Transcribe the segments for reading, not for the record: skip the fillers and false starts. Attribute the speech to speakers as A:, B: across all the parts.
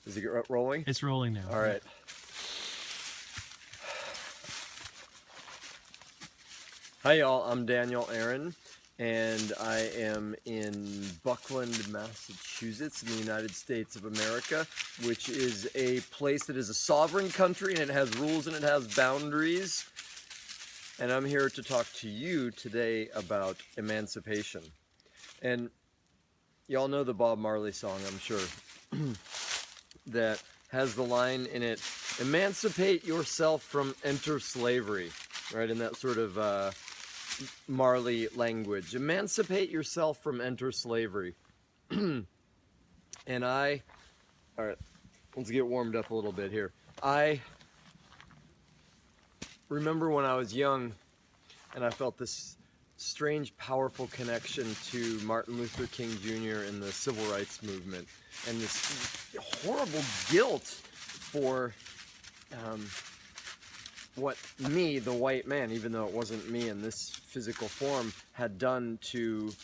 A: Is it rolling?
B: It's rolling now.
A: All right. Hi, y'all. I'm Daniel Aaron, and I am in Buckland, Massachusetts, in the United States of America, which is a place that is a sovereign country, and it has rules and it has boundaries. And I'm here to talk to you today about emancipation. And y'all know the Bob Marley song, I'm sure, that has the line in it, "Emancipate yourself from enter slavery," right? In that sort of Marley language. Emancipate yourself from enter slavery. And all right, let's get warmed up a little bit here. I remember when I was young and I felt this strange, powerful connection to Martin Luther King Jr. and the Civil Rights Movement, and this horrible guilt for what me, the white man, even though it wasn't me in this physical form, had done to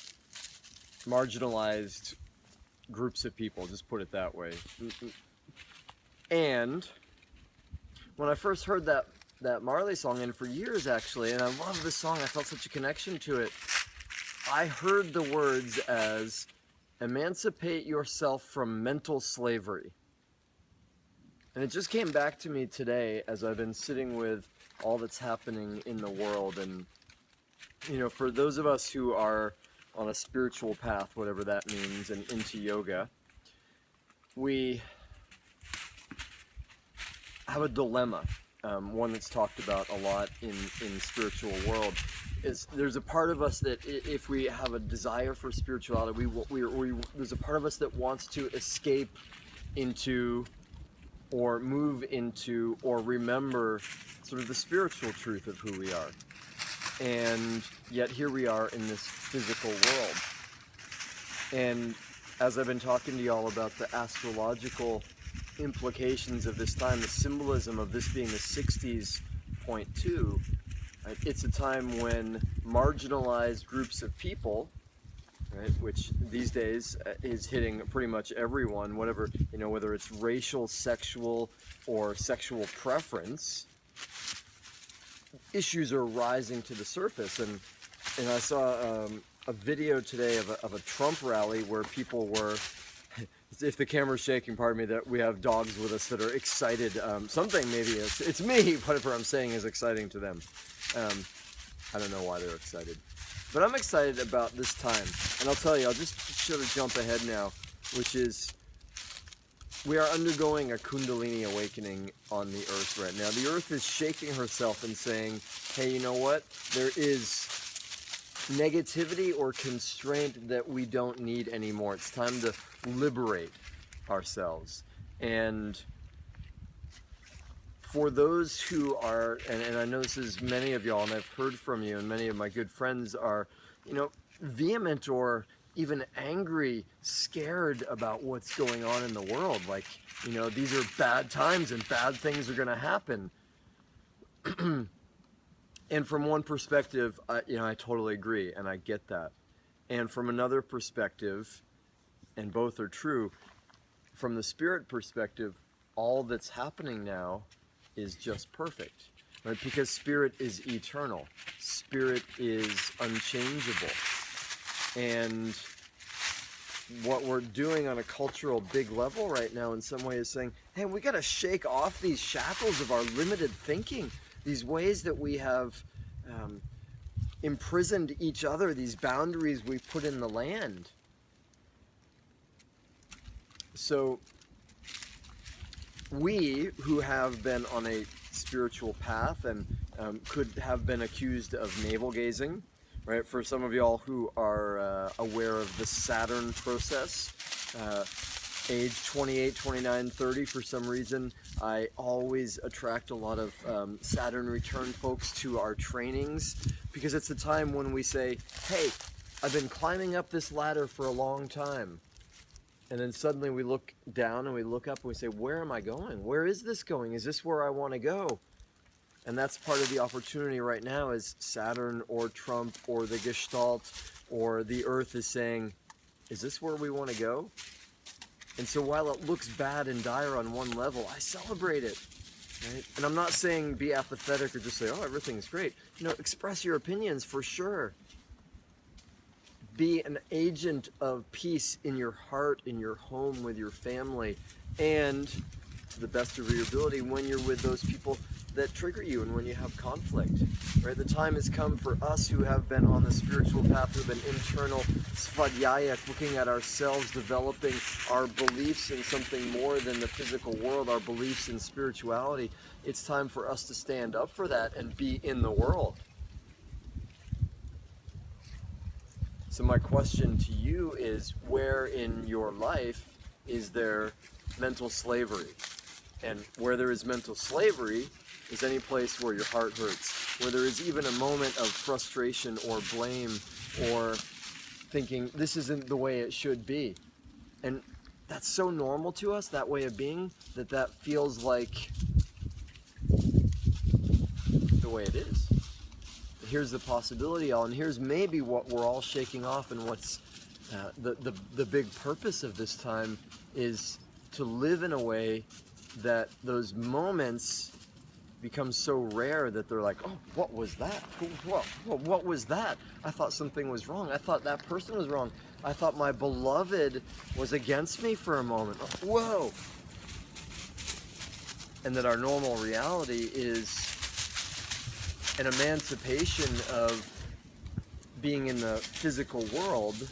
A: marginalized groups of people, just put it that way. And when I first heard that Marley song, and for years actually, and I love this song, I felt such a connection to it, I heard the words as, "Emancipate yourself from mental slavery." And it just came back to me today as I've been sitting with all that's happening in the world. And, you know, for those of us who are on a spiritual path, whatever that means, and into yoga, we have a dilemma. One that's talked about a lot in the spiritual world is there's a part of us that if we have a desire for spirituality, there's a part of us that wants to escape into or move into or remember sort of the spiritual truth of who we are. And yet here we are in this physical world. And as I've been talking to y'all about the astrological implications of this time, the symbolism of this being the 60s.2, right? It's a time when marginalized groups of people, right, which these days is hitting pretty much everyone, whatever, you know, whether it's racial, sexual, or sexual preference, issues are rising to the surface. And I saw a video today of a Trump rally where people were, if the camera's shaking, pardon me, that we have dogs with us that are excited. Something maybe it's me, whatever I'm saying is exciting to them. I don't know why they're excited. But I'm excited about this time. And I'll tell you, I'll just sort of jump ahead now, which is we are undergoing a Kundalini awakening on the earth right now. The earth is shaking herself and saying, hey, you know what? There is negativity or constraint that we don't need anymore. It's time to liberate ourselves. And for those who are, and I know this is many of y'all, and I've heard from you, and many of my good friends are, you know, vehement or even angry, scared about what's going on in the world. Like, you know, these are bad times and bad things are going to happen. And from one perspective, you know, I totally agree, and I get that. And from another perspective, and both are true, from the spirit perspective, all that's happening now is just perfect, right? Because spirit is eternal. Spirit is unchangeable. And what we're doing on a cultural big level right now in some way is saying, hey, we got to shake off these shackles of our limited thinking, these ways that we have imprisoned each other, these boundaries we put in the land. So we who have been on a spiritual path and could have been accused of navel gazing, right? For some of y'all who are aware of the Saturn process, age 28, 29, 30, for some reason, I always attract a lot of Saturn return folks to our trainings, because it's a time when we say, hey, I've been climbing up this ladder for a long time. And then suddenly we look down and we look up and we say, where am I going? Where is this going? Is this where I want to go? And that's part of the opportunity right now, is Saturn or Trump or the Gestalt or the Earth is saying, is this where we want to go? And so while it looks bad and dire on one level, I celebrate it. Right? And I'm not saying be apathetic or just say, oh, everything's great. Express your opinions for sure. Be an agent of peace in your heart, in your home, with your family, and to the best of your ability when you're with those people that trigger you and when you have conflict. Right? The time has come for us who have been on the spiritual path, who have been internal svadhyaya, looking at ourselves, developing our beliefs in something more than the physical world, our beliefs in spirituality. It's time for us to stand up for that and be in the world. So my question to you is, where in your life is there mental slavery? And where there is mental slavery is any place where your heart hurts, where there is even a moment of frustration or blame or thinking this isn't the way it should be. And that's so normal to us, that way of being, that feels like the way it is. Here's the possibility, and here's maybe what we're all shaking off, and what's the big purpose of this time is to live in a way that those moments become so rare that they're like, oh, what was that? What was that? I thought something was wrong. I thought that person was wrong. I thought my beloved was against me for a moment. Whoa! And that our normal reality is an emancipation of being in the physical world.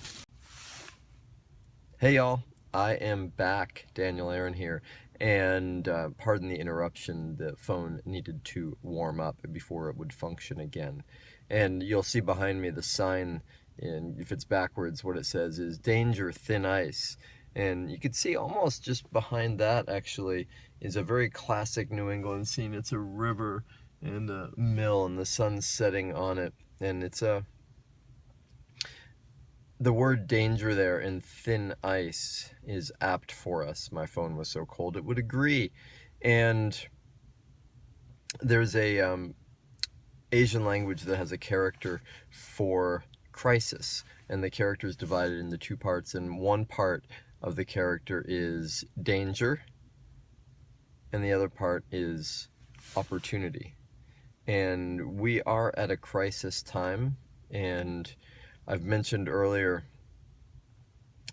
A: Hey y'all, I am back, Daniel Aaron here, and pardon the interruption, the phone needed to warm up before it would function again. And you'll see behind me the sign, and if it's backwards, what it says is danger, thin ice. And you can see almost just behind that actually is a very classic New England scene. It's a river and a mill and the sun's setting on it, and it's the word danger there in thin ice is apt for us. My phone was so cold it would agree. And there's a Asian language that has a character for crisis, and the character is divided into two parts, and one part of the character is danger and the other part is opportunity. And we are at a crisis time, and I've mentioned earlier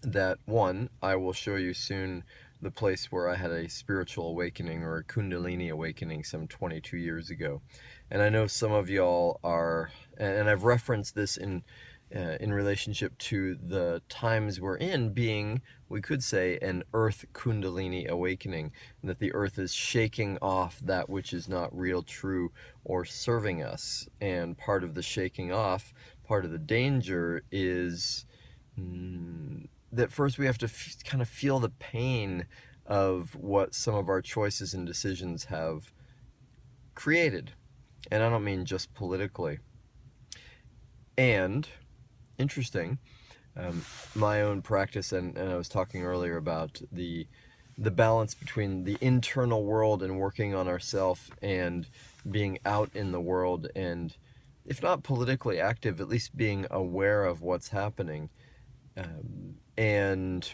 A: that, one, I will show you soon the place where I had a spiritual awakening, or a Kundalini awakening, some 22 years ago. And I know some of y'all are, and I've referenced this in relationship to the times we're in being, we could say, an earth Kundalini awakening, that the earth is shaking off that which is not real, true, or serving us. And part of the shaking off, part of the danger is that first we have to kind of feel the pain of what some of our choices and decisions have created. And I don't mean just politically. And interesting, my own practice, and I was talking earlier about the balance between the internal world and working on ourselves and being out in the world, and if not politically active, at least being aware of what's happening. And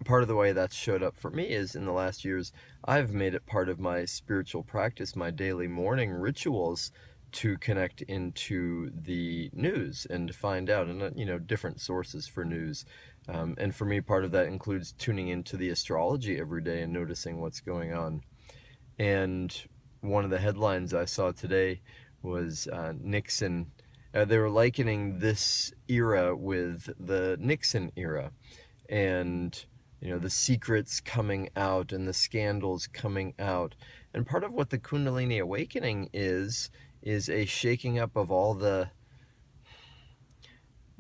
A: part of the way that's showed up for me is, in the last years, I've made it part of my spiritual practice, my daily morning rituals, to connect into the news and to find out, and different sources for news. And for me, part of that includes tuning into the astrology every day and noticing what's going on. And one of the headlines I saw today was Nixon. They were likening this era with the Nixon era, and the secrets coming out and the scandals coming out. And part of what the Kundalini awakening is a shaking up of all the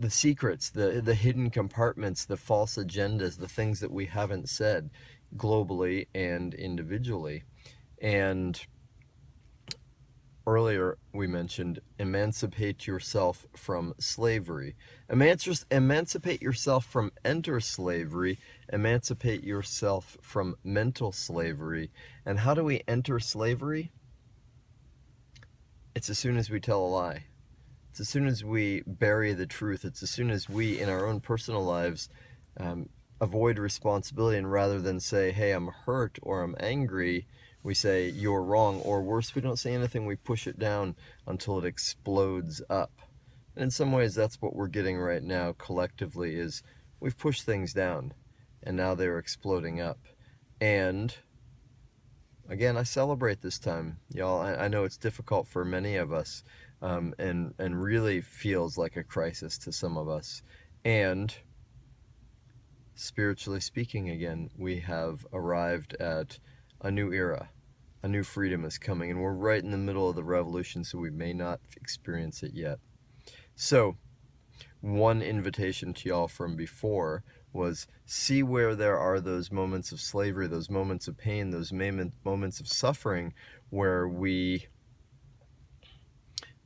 A: secrets, the hidden compartments, the false agendas, the things that we haven't said globally and individually. And earlier we mentioned emancipate yourself from slavery. Emancipate yourself from enter slavery. Emancipate yourself from mental slavery. And how do we enter slavery? It's as soon as we tell a lie. It's as soon as we bury the truth. It's as soon as we, in our own personal lives, avoid responsibility, and rather than say, hey, I'm hurt or I'm angry, we say, you're wrong, or worse, we don't say anything, we push it down until it explodes up. And in some ways, that's what we're getting right now collectively, is we've pushed things down, and now they're exploding up. And again, I celebrate this time, y'all. I know it's difficult for many of us, and really feels like a crisis to some of us. And spiritually speaking, again, we have arrived at a new era. A new freedom is coming, and we're right in the middle of the revolution, so we may not experience it yet. So, one invitation to y'all from before was, see where there are those moments of slavery, those moments of pain, those moments of suffering where we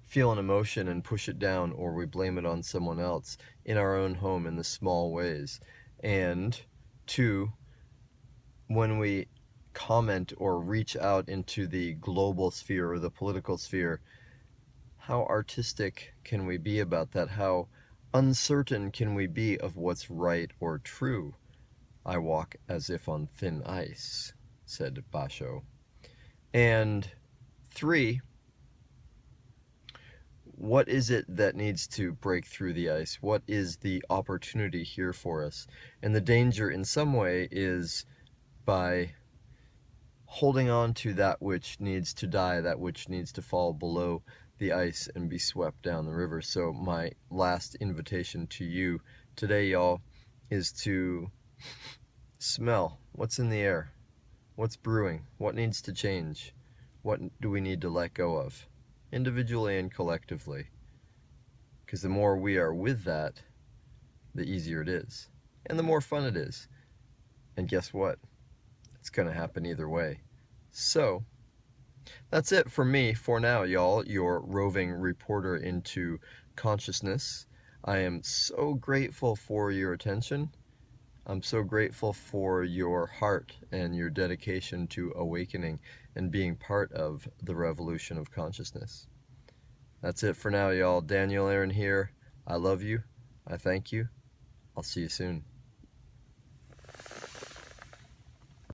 A: feel an emotion and push it down, or we blame it on someone else in our own home in the small ways. And two, when we comment or reach out into the global sphere or the political sphere, how artistic can we be about that? How uncertain can we be of what's right or true? I walk as if on thin ice, said Basho. And three, what is it that needs to break through the ice? What is the opportunity here for us? And the danger in some way is by holding on to that which needs to die, that which needs to fall below the ice and be swept down the river. So my last invitation to you today, y'all, is to smell what's in the air, what's brewing, what needs to change, what do we need to let go of, individually and collectively. Because the more we are with that, the easier it is, and the more fun it is. And guess what? It's going to happen either way. So, that's it for me for now, y'all, your roving reporter into consciousness. I am so grateful for your attention. I'm so grateful for your heart and your dedication to awakening and being part of the revolution of consciousness. That's it for now, y'all. Daniel Aaron here. I love you. I thank you. I'll see you soon.